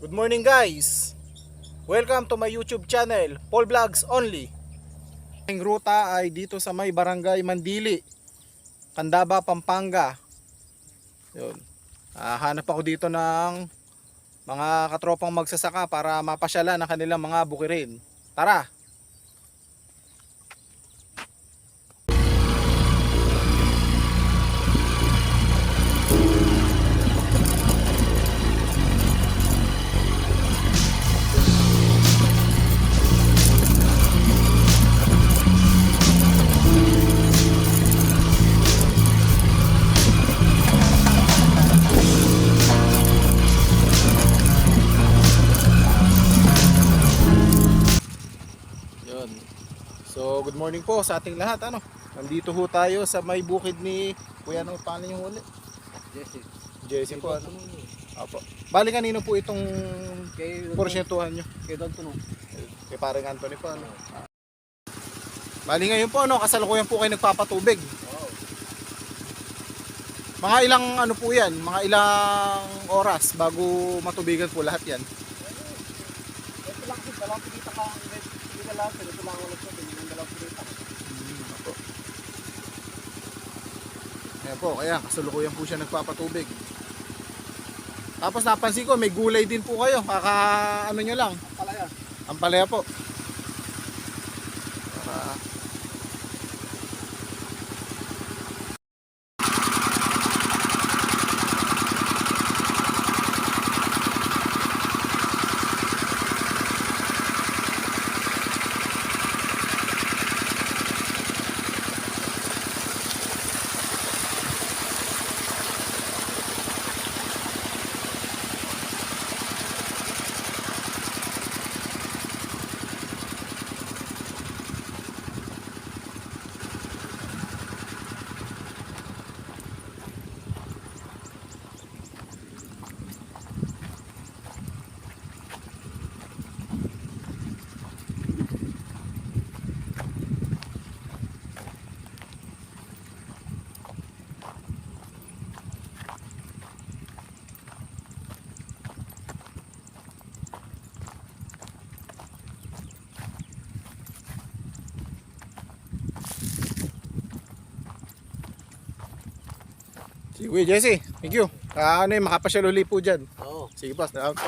Good morning guys! Welcome to my YouTube channel, Paul Vlogs Only. Ang ruta ay dito sa may barangay Mandili, Candaba, Pampanga. Yun. Hanap ako dito ng mga katropang magsasaka para mapasyalan ang kanilang mga bukirin. Tara! So, good morning po sa ating lahat. Nandito ho tayo sa may bukid ni Kuya. Paano yung huli? Jesse po. Opo. Bali kanino po itong porsyentuhan nyo? Kay Dalton. Kay paring Anthony po. Bali ngayon po, kasalukuyan po kayo nagpapatubig. Mga ilang po yan? Mga ilang oras bago matubigan po lahat yan? Ito lang po, dalawang pinita ka. Ito lang po, ito lang ulit po. Dalawang pinita. Ayan po, kaya kasalukuyan po siya nagpapatubig. Tapos napansin ko, may gulay din po kayo. Nyo lang. Palaya. Ampalaya po. Sige, Jesse, thank you. Makapasyal uli po dyan. Oo. Sige po, salamat.